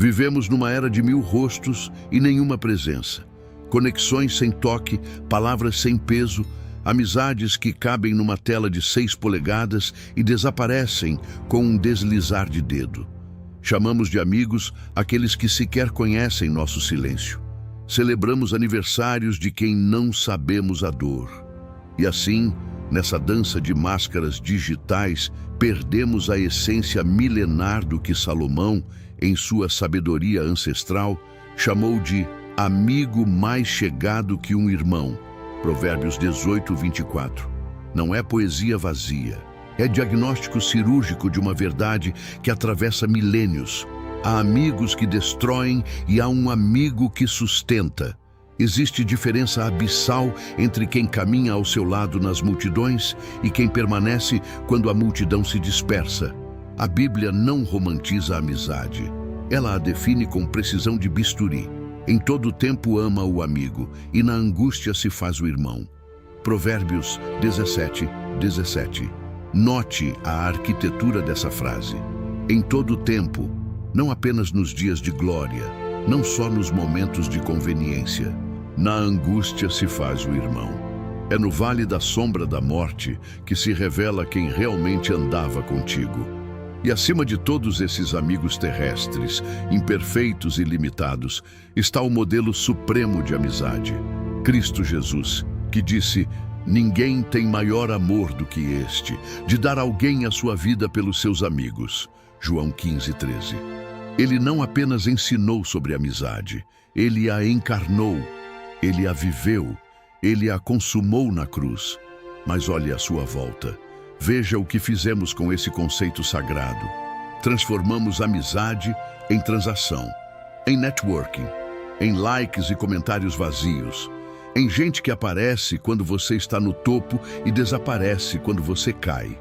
Vivemos numa era de 1000 rostos e nenhuma presença. Conexões sem toque, palavras sem peso, amizades que cabem numa tela de 6 polegadas e desaparecem com um deslizar de dedo. Chamamos de amigos aqueles que sequer conhecem nosso silêncio. Celebramos aniversários de quem não sabemos a dor. E assim, nessa dança de máscaras digitais, perdemos a essência milenar do que Salomão, em sua sabedoria ancestral, chamou de amigo mais chegado que um irmão. Provérbios 18, 24. Não é poesia vazia. É diagnóstico cirúrgico de uma verdade que atravessa milênios. Há amigos que destroem e há um amigo que sustenta. Existe diferença abissal entre quem caminha ao seu lado nas multidões e quem permanece quando a multidão se dispersa. A Bíblia não romantiza a amizade. Ela a define com precisão de bisturi. Em todo tempo ama o amigo e na angústia se faz o irmão. Provérbios 17, 17. Note a arquitetura dessa frase. Em todo tempo, não apenas nos dias de glória, não só nos momentos de conveniência. Na angústia se faz o irmão. É no vale da sombra da morte que se revela quem realmente andava contigo. E acima de todos esses amigos terrestres, imperfeitos e limitados, está o modelo supremo de amizade. Cristo Jesus, que disse: ninguém tem maior amor do que este, de dar alguém a sua vida pelos seus amigos. João 15, 13. Ele não apenas ensinou sobre amizade, ele a encarnou, ele a viveu, ele a consumou na cruz. Mas olhe à sua volta. Veja o que fizemos com esse conceito sagrado. Transformamos amizade em transação, em networking, em likes e comentários vazios, em gente que aparece quando você está no topo e desaparece quando você cai.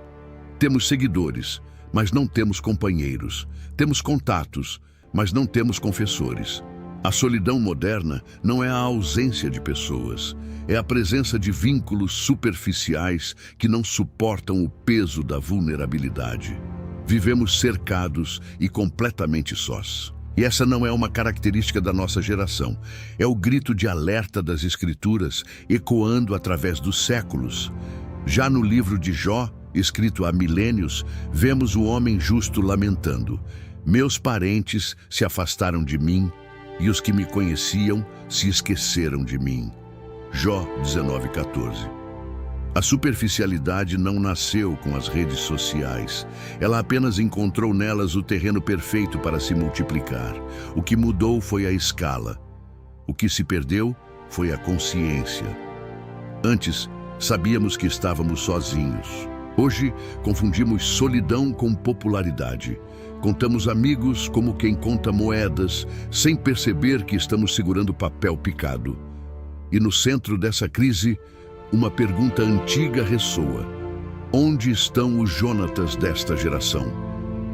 Temos seguidores, mas não temos companheiros. Temos contatos, mas não temos confessores. A solidão moderna não é a ausência de pessoas, é a presença de vínculos superficiais que não suportam o peso da vulnerabilidade. Vivemos cercados e completamente sós. E essa não é uma característica da nossa geração. É o grito de alerta das Escrituras ecoando através dos séculos. Já no livro de Jó, escrito há milênios, vemos o homem justo lamentando: meus parentes se afastaram de mim, e os que me conheciam se esqueceram de mim. Jó 19:14. A superficialidade não nasceu com as redes sociais. Ela apenas encontrou nelas o terreno perfeito para se multiplicar. O que mudou foi a escala. O que se perdeu foi a consciência. Antes, sabíamos que estávamos sozinhos. Hoje, confundimos solidão com popularidade. Contamos amigos como quem conta moedas, sem perceber que estamos segurando papel picado. E no centro dessa crise, uma pergunta antiga ressoa: onde estão os Jonatas desta geração?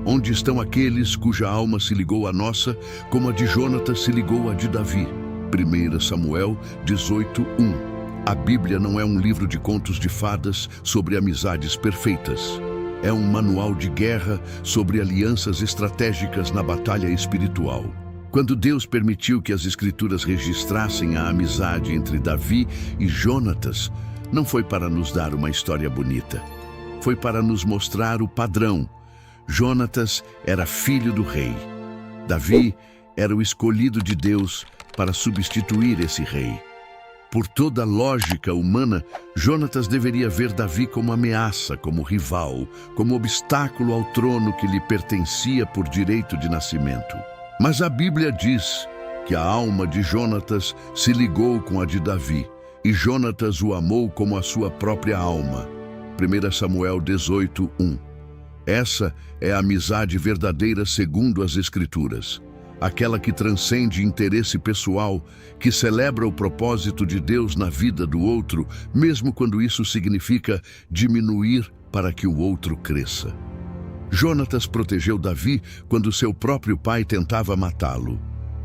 Onde estão aqueles cuja alma se ligou à nossa, como a de Jonatas se ligou à de Davi? 1 Samuel 18:1. A Bíblia não é um livro de contos de fadas sobre amizades perfeitas. É um manual de guerra sobre alianças estratégicas na batalha espiritual. Quando Deus permitiu que as Escrituras registrassem a amizade entre Davi e Jonatas, não foi para nos dar uma história bonita. Foi para nos mostrar o padrão. Jonatas era filho do rei. Davi era o escolhido de Deus para substituir esse rei. Por toda a lógica humana, Jonatas deveria ver Davi como ameaça, como rival, como obstáculo ao trono que lhe pertencia por direito de nascimento. Mas a Bíblia diz que a alma de Jonatas se ligou com a de Davi, e Jonatas o amou como a sua própria alma. 1 Samuel 18:1. Essa é a amizade verdadeira segundo as Escrituras. Aquela que transcende interesse pessoal, que celebra o propósito de Deus na vida do outro, mesmo quando isso significa diminuir para que o outro cresça. Jonatas protegeu Davi quando seu próprio pai tentava matá-lo.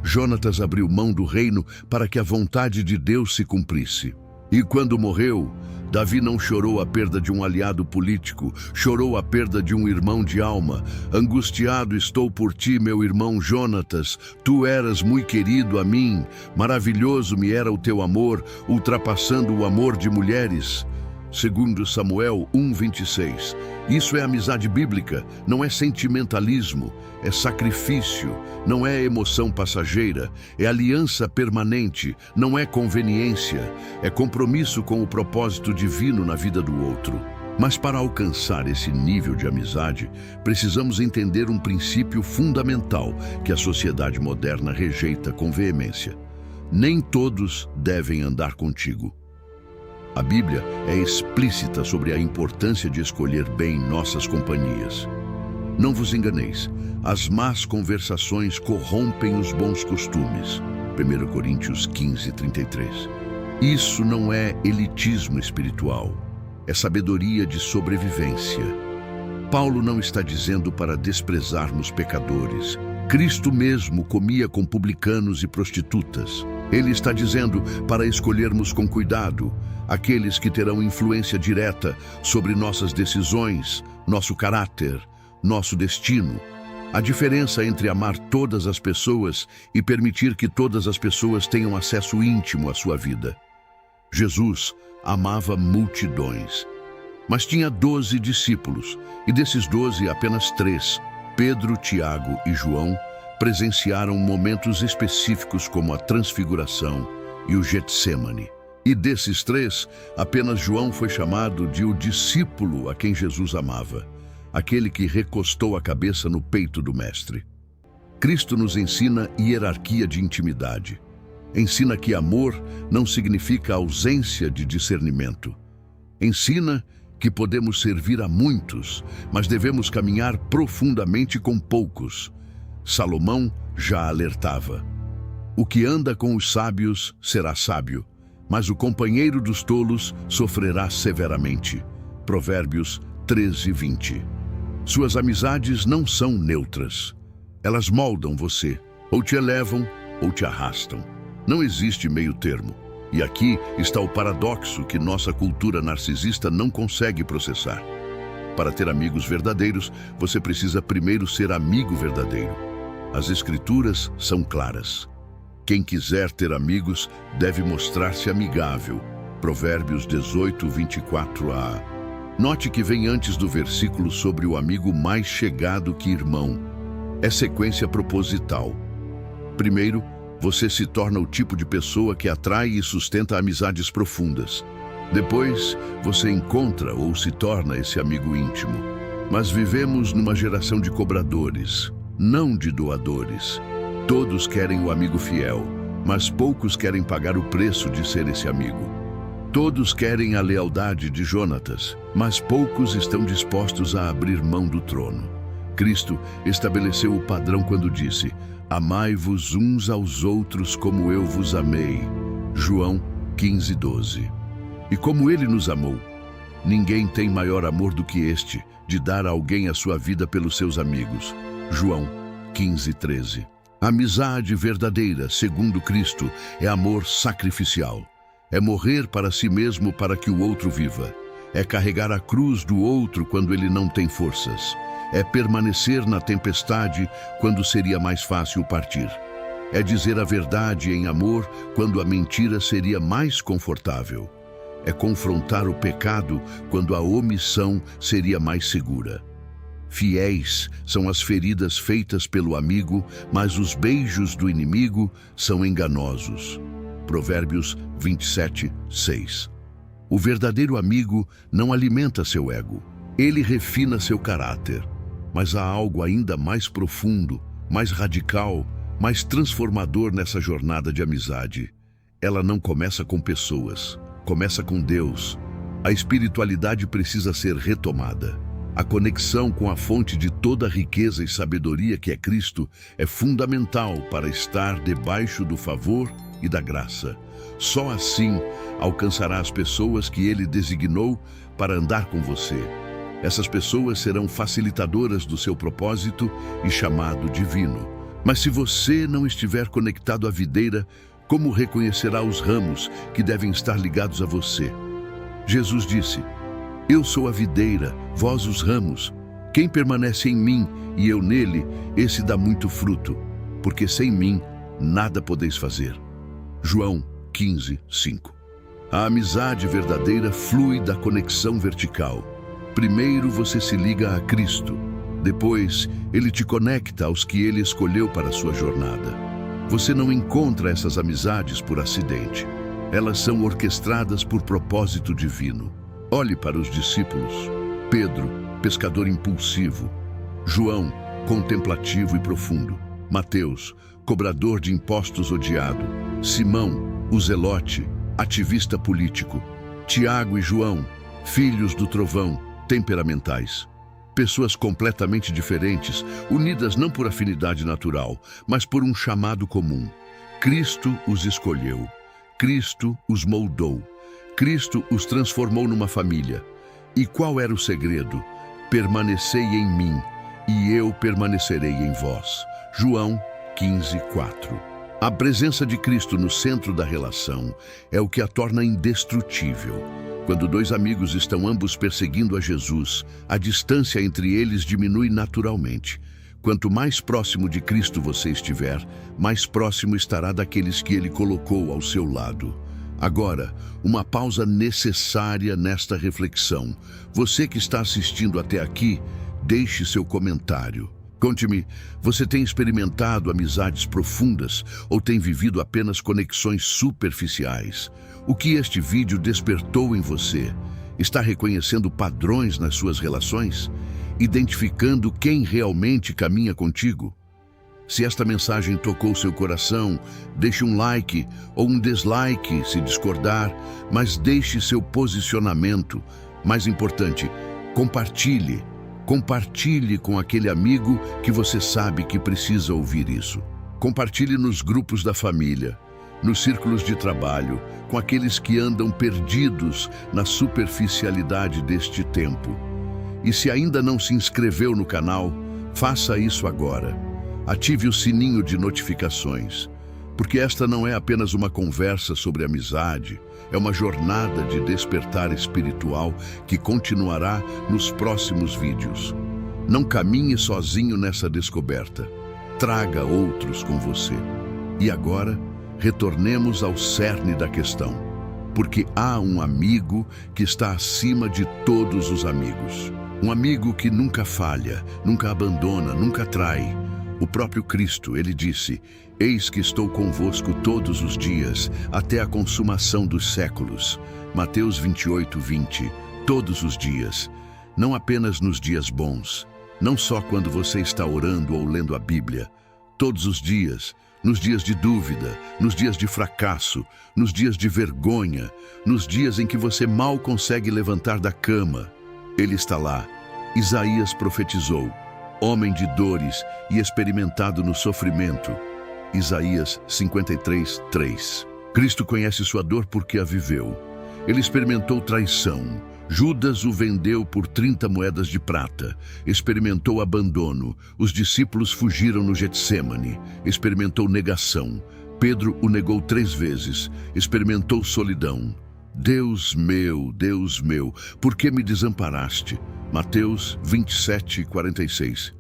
Jonatas abriu mão do reino para que a vontade de Deus se cumprisse. E quando morreu, Davi não chorou a perda de um aliado político, chorou a perda de um irmão de alma. Angustiado estou por ti, meu irmão Jonatas, tu eras muito querido a mim, maravilhoso me era o teu amor, ultrapassando o amor de mulheres. Segundo Samuel 1:26. Isso é amizade bíblica, não é sentimentalismo, é sacrifício, não é emoção passageira, é aliança permanente, não é conveniência, é compromisso com o propósito divino na vida do outro. Mas para alcançar esse nível de amizade, precisamos entender um princípio fundamental que a sociedade moderna rejeita com veemência. Nem todos devem andar contigo. A Bíblia é explícita sobre a importância de escolher bem nossas companhias. Não vos enganeis, as más conversações corrompem os bons costumes. 1 Coríntios 15:33. Isso não é elitismo espiritual, é sabedoria de sobrevivência. Paulo não está dizendo para desprezarmos pecadores. Cristo mesmo comia com publicanos e prostitutas. Ele está dizendo para escolhermos com cuidado aqueles que terão influência direta sobre nossas decisões, nosso caráter, nosso destino. A diferença entre amar todas as pessoas e permitir que todas as pessoas tenham acesso íntimo à sua vida. Jesus amava multidões, mas tinha 12 discípulos, e desses 12, apenas 3, Pedro, Tiago e João, presenciaram momentos específicos como a transfiguração e o Getsêmani. E desses 3, apenas João foi chamado de o discípulo a quem Jesus amava, aquele que recostou a cabeça no peito do Mestre. Cristo nos ensina hierarquia de intimidade. Ensina que amor não significa ausência de discernimento. Ensina que podemos servir a muitos, mas devemos caminhar profundamente com poucos. Salomão já alertava: o que anda com os sábios será sábio, mas o companheiro dos tolos sofrerá severamente. Provérbios 13:20. Suas amizades não são neutras. Elas moldam você, ou te elevam, ou te arrastam. Não existe meio termo. E aqui está o paradoxo que nossa cultura narcisista não consegue processar. Para ter amigos verdadeiros, você precisa primeiro ser amigo verdadeiro. As Escrituras são claras. Quem quiser ter amigos deve mostrar-se amigável. Provérbios 18:24a. Note que vem antes do versículo sobre o amigo mais chegado que irmão. É sequência proposital. Primeiro, você se torna o tipo de pessoa que atrai e sustenta amizades profundas. Depois, você encontra ou se torna esse amigo íntimo. Mas vivemos numa geração de cobradores, não de doadores. Todos querem o amigo fiel, mas poucos querem pagar o preço de ser esse amigo. Todos querem a lealdade de Jonatas, mas poucos estão dispostos a abrir mão do trono. Cristo estabeleceu o padrão quando disse: amai-vos uns aos outros como eu vos amei. João 15:12. E como ele nos amou, ninguém tem maior amor do que este, de dar a alguém a sua vida pelos seus amigos. João 15:13. A amizade verdadeira, segundo Cristo, é amor sacrificial. É morrer para si mesmo para que o outro viva. É carregar a cruz do outro quando ele não tem forças. É permanecer na tempestade quando seria mais fácil partir. É dizer a verdade em amor quando a mentira seria mais confortável. É confrontar o pecado quando a omissão seria mais segura. Fiéis são as feridas feitas pelo amigo, mas os beijos do inimigo são enganosos. Provérbios 27:6. O verdadeiro amigo não alimenta seu ego. Ele refina seu caráter. Mas há algo ainda mais profundo, mais radical, mais transformador nessa jornada de amizade. Ela não começa com pessoas, começa com Deus. A espiritualidade precisa ser retomada. A conexão com a fonte de toda a riqueza e sabedoria que é Cristo é fundamental para estar debaixo do favor e da graça. Só assim alcançará as pessoas que Ele designou para andar com você. Essas pessoas serão facilitadoras do seu propósito e chamado divino. Mas se você não estiver conectado à videira, Como reconhecerá os ramos que devem estar ligados a você? Jesus disse: Eu sou a videira, vós os ramos. Quem permanece em mim e eu nele, esse dá muito fruto, porque sem mim nada podeis fazer. João 15, 5. A amizade verdadeira flui da conexão vertical. Primeiro você se liga a Cristo. Depois, Ele te conecta aos que Ele escolheu para a sua jornada. Você não encontra essas amizades por acidente. Elas são orquestradas por propósito divino. Olhe para os discípulos. Pedro, pescador impulsivo. João, contemplativo e profundo. Mateus, cobrador de impostos odiado. Simão, o zelote, ativista político. Tiago e João, filhos do trovão, temperamentais. Pessoas completamente diferentes, unidas não por afinidade natural, mas por um chamado comum. Cristo os escolheu. Cristo os moldou. Cristo os transformou numa família. E qual era o segredo? Permanecei em mim, e eu permanecerei em vós. João 15, 4. A presença de Cristo no centro da relação é o que a torna indestrutível. Quando dois amigos estão ambos perseguindo a Jesus, a distância entre eles diminui naturalmente. Quanto mais próximo de Cristo você estiver, mais próximo estará daqueles que Ele colocou ao seu lado. Agora, uma pausa necessária nesta reflexão. Você que está assistindo até aqui, deixe seu comentário. Conte-me, você tem experimentado amizades profundas ou tem vivido apenas conexões superficiais? O que este vídeo despertou em você? Está reconhecendo padrões nas suas relações? Identificando quem realmente caminha contigo? Se esta mensagem tocou seu coração, deixe um like ou um dislike se discordar, mas deixe seu posicionamento. Mais importante, compartilhe. Compartilhe com aquele amigo que você sabe que precisa ouvir isso. Compartilhe nos grupos da família, nos círculos de trabalho, com aqueles que andam perdidos na superficialidade deste tempo. E se ainda não se inscreveu no canal, faça isso agora. Ative o sininho de notificações, porque esta não é apenas uma conversa sobre amizade, é uma jornada de despertar espiritual que continuará nos próximos vídeos. Não caminhe sozinho nessa descoberta. Traga outros com você. E agora, retornemos ao cerne da questão. Porque há um amigo que está acima de todos os amigos. Um amigo que nunca falha, nunca abandona, nunca trai. O próprio Cristo, ele disse: Eis que estou convosco todos os dias, até a consumação dos séculos. Mateus 28, 20. Todos os dias. Não apenas nos dias bons. Não só quando você está orando ou lendo a Bíblia. Todos os dias. Nos dias de dúvida, nos dias de fracasso, nos dias de vergonha, nos dias em que você mal consegue levantar da cama. Ele está lá. Isaías profetizou: homem de dores e experimentado no sofrimento. Isaías 53, 3. Cristo conhece sua dor porque a viveu. Ele experimentou traição. Judas o vendeu por 30 moedas de prata. Experimentou abandono. Os discípulos fugiram no Getsêmani. Experimentou negação. Pedro o negou 3 vezes. Experimentou solidão. Deus meu, por que me desamparaste? Mateus 27, 46.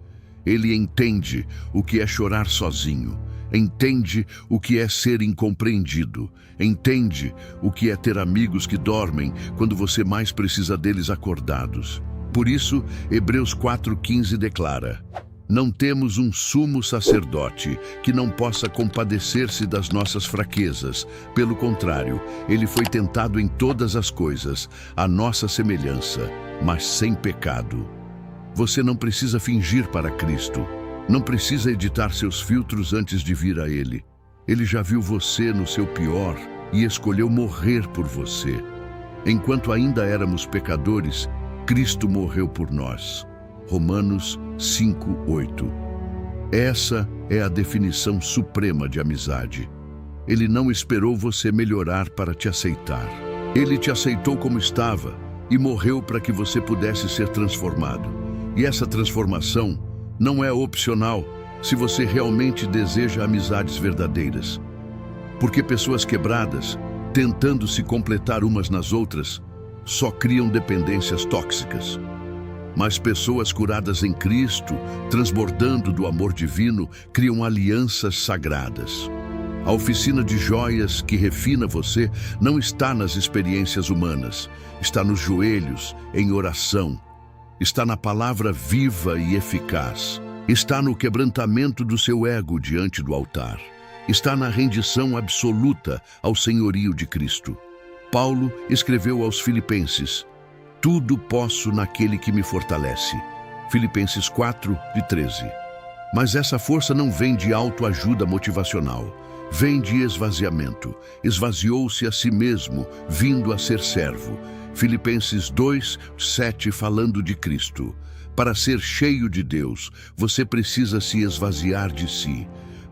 Ele entende o que é chorar sozinho. Entende o que é ser incompreendido. Entende o que é ter amigos que dormem quando você mais precisa deles acordados. Por isso, Hebreus 4,15 declara: não temos um sumo sacerdote que não possa compadecer-se das nossas fraquezas. Pelo contrário, ele foi tentado em todas as coisas, à nossa semelhança, mas sem pecado. Você não precisa fingir para Cristo. Não precisa editar seus filtros antes de vir a Ele. Ele já viu você no seu pior e escolheu morrer por você. Enquanto ainda éramos pecadores, Cristo morreu por nós. Romanos 5, 8. Essa é a definição suprema de amizade. Ele não esperou você melhorar para te aceitar. Ele te aceitou como estava e morreu para que você pudesse ser transformado. E essa transformação não é opcional se você realmente deseja amizades verdadeiras. Porque pessoas quebradas, tentando se completar umas nas outras, só criam dependências tóxicas. Mas pessoas curadas em Cristo, transbordando do amor divino, criam alianças sagradas. A oficina de joias que refina você não está nas experiências humanas, está nos joelhos, em oração. Está na palavra viva e eficaz. Está no quebrantamento do seu ego diante do altar. Está na rendição absoluta ao senhorio de Cristo. Paulo escreveu aos Filipenses: tudo posso naquele que me fortalece. Filipenses 4:13. Mas essa força não vem de autoajuda motivacional. Vem de esvaziamento. Esvaziou-se a si mesmo, vindo a ser servo. Filipenses 2:7, falando de Cristo. Para ser cheio de Deus, você precisa se esvaziar de si.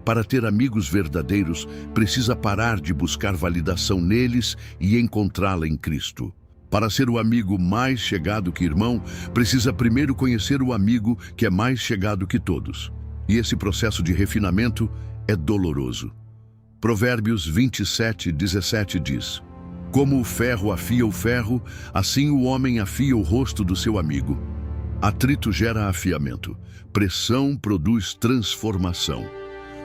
Para ter amigos verdadeiros, precisa parar de buscar validação neles e encontrá-la em Cristo. Para ser o amigo mais chegado que irmão, precisa primeiro conhecer o amigo que é mais chegado que todos. E esse processo de refinamento é doloroso. Provérbios 27:17 diz: como o ferro afia o ferro, assim o homem afia o rosto do seu amigo. Atrito gera afiamento. Pressão produz transformação.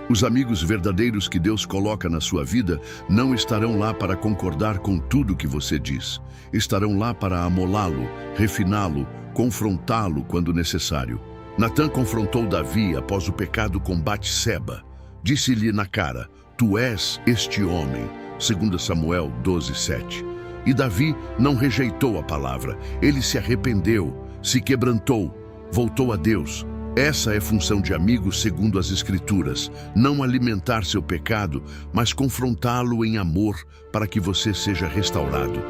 Os amigos verdadeiros que Deus coloca na sua vida não estarão lá para concordar com tudo que você diz. Estarão lá para amolá-lo, refiná-lo, confrontá-lo quando necessário. Natã confrontou Davi após o pecado com Batseba. Disse-lhe na cara: tu és este homem. 2 Samuel 12:7. E Davi não rejeitou a palavra. Ele se arrependeu, se quebrantou, voltou a Deus. Essa é função de amigo segundo as Escrituras. Não alimentar seu pecado, mas confrontá-lo em amor para que você seja restaurado.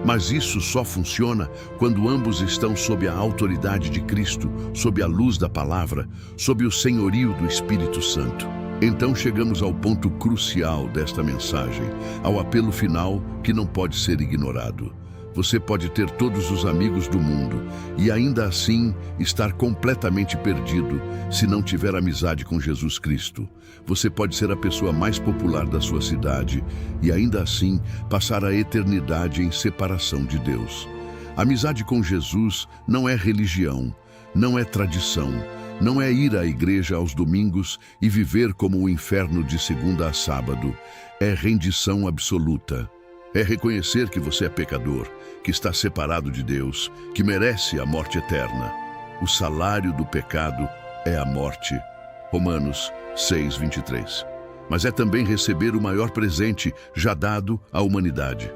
Mas isso só funciona quando ambos estão sob a autoridade de Cristo, sob a luz da palavra, sob o senhorio do Espírito Santo. Então chegamos ao ponto crucial desta mensagem, ao apelo final que não pode ser ignorado. Você pode ter todos os amigos do mundo e ainda assim estar completamente perdido se não tiver amizade com Jesus Cristo. Você pode ser a pessoa mais popular da sua cidade e ainda assim passar a eternidade em separação de Deus. Amizade com Jesus não é religião, não é tradição, não é ir à igreja aos domingos e viver como o inferno de segunda a sábado. É rendição absoluta. É reconhecer que você é pecador, que está separado de Deus, que merece a morte eterna. O salário do pecado é a morte. Romanos 6:23. Mas é também receber o maior presente já dado à humanidade.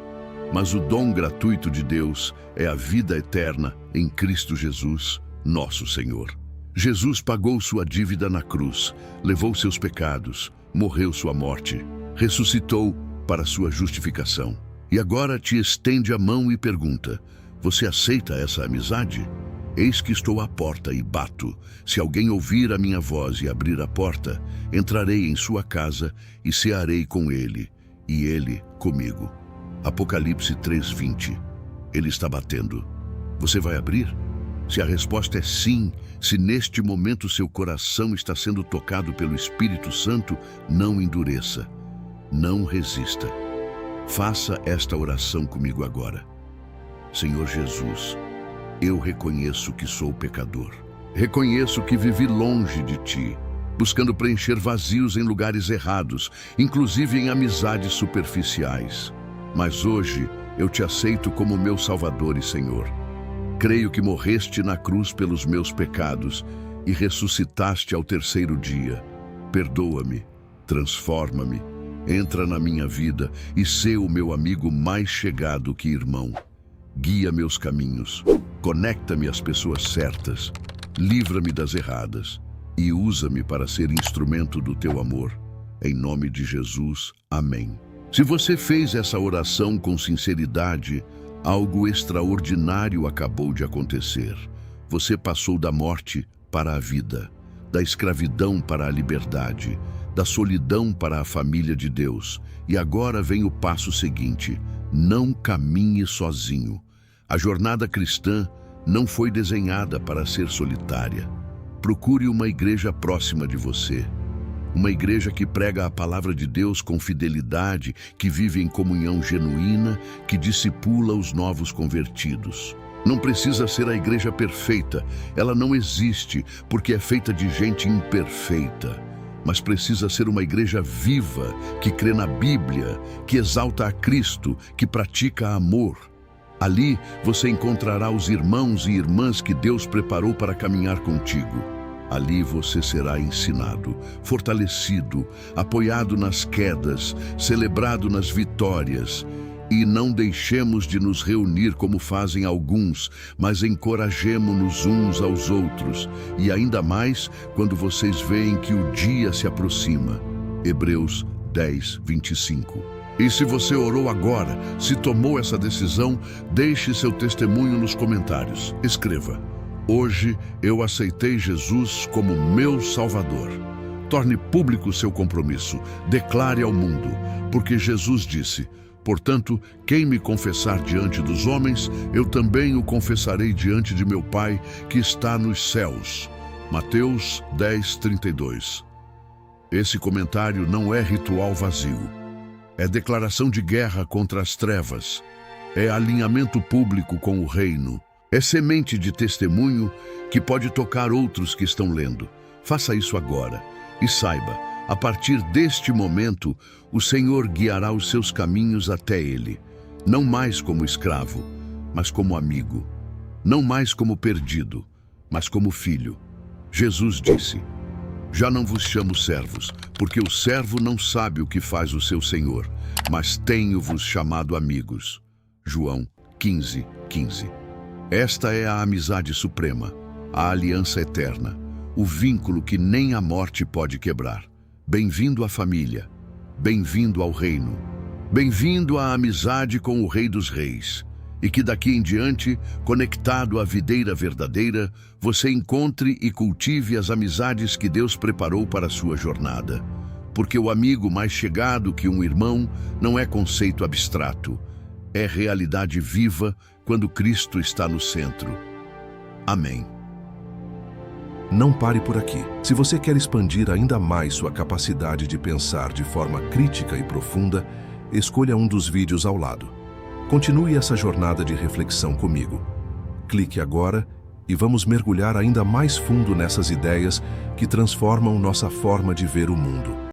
Mas o dom gratuito de Deus é a vida eterna em Cristo Jesus, nosso Senhor. Jesus pagou sua dívida na cruz, levou seus pecados, morreu sua morte, ressuscitou para sua justificação. E agora te estende a mão e pergunta: você aceita essa amizade? Eis que estou à porta e bato. Se alguém ouvir a minha voz e abrir a porta, entrarei em sua casa e cearei com ele, e ele comigo. Apocalipse 3:20. Ele está batendo. Você vai abrir? Se a resposta é sim, se neste momento seu coração está sendo tocado pelo Espírito Santo, não endureça. Não resista. Faça esta oração comigo agora. Senhor Jesus, eu reconheço que sou pecador. Reconheço que vivi longe de Ti, buscando preencher vazios em lugares errados, inclusive em amizades superficiais. Mas hoje eu Te aceito como meu Salvador e Senhor. Creio que morreste na cruz pelos meus pecados e ressuscitaste ao terceiro dia. Perdoa-me, transforma-me, entra na minha vida e sê o meu amigo mais chegado que irmão. Guia meus caminhos, conecta-me às pessoas certas, livra-me das erradas e usa-me para ser instrumento do Teu amor. Em nome de Jesus, amém. Se você fez essa oração com sinceridade, algo extraordinário acabou de acontecer. Você passou da morte para a vida, da escravidão para a liberdade, da solidão para a família de Deus. E agora vem o passo seguinte: não caminhe sozinho. A jornada cristã não foi desenhada para ser solitária. Procure uma igreja próxima de você. Uma igreja que prega a palavra de Deus com fidelidade, que vive em comunhão genuína, que discipula os novos convertidos. Não precisa ser a igreja perfeita, ela não existe porque é feita de gente imperfeita. Mas precisa ser uma igreja viva, que crê na Bíblia, que exalta a Cristo, que pratica amor. Ali você encontrará os irmãos e irmãs que Deus preparou para caminhar contigo. Ali você será ensinado, fortalecido, apoiado nas quedas, celebrado nas vitórias. E não deixemos de nos reunir como fazem alguns, mas encorajemo-nos uns aos outros, e ainda mais quando vocês veem que o dia se aproxima. Hebreus 10, 25. E se você orou agora, se tomou essa decisão, deixe seu testemunho nos comentários. Escreva: hoje eu aceitei Jesus como meu Salvador. Torne público seu compromisso, declare ao mundo, porque Jesus disse: portanto, quem me confessar diante dos homens, eu também o confessarei diante de meu Pai que está nos céus. Mateus 10, 32. Esse comentário não é ritual vazio. É declaração de guerra contra as trevas. É alinhamento público com o reino. É semente de testemunho que pode tocar outros que estão lendo. Faça isso agora e saiba, a partir deste momento, o Senhor guiará os seus caminhos até Ele, não mais como escravo, mas como amigo, não mais como perdido, mas como filho. Jesus disse: já não vos chamo servos, porque o servo não sabe o que faz o seu Senhor, mas tenho-vos chamado amigos. João 15, 15. Esta é a amizade suprema, a aliança eterna, o vínculo que nem a morte pode quebrar. Bem-vindo à família, bem-vindo ao reino, bem-vindo à amizade com o Rei dos Reis. E que daqui em diante, conectado à videira verdadeira, você encontre e cultive as amizades que Deus preparou para a sua jornada. Porque o amigo mais chegado que um irmão não é conceito abstrato, é realidade viva quando Cristo está no centro. Amém. Não pare por aqui. Se você quer expandir ainda mais sua capacidade de pensar de forma crítica e profunda, escolha um dos vídeos ao lado. Continue essa jornada de reflexão comigo. Clique agora e vamos mergulhar ainda mais fundo nessas ideias que transformam nossa forma de ver o mundo.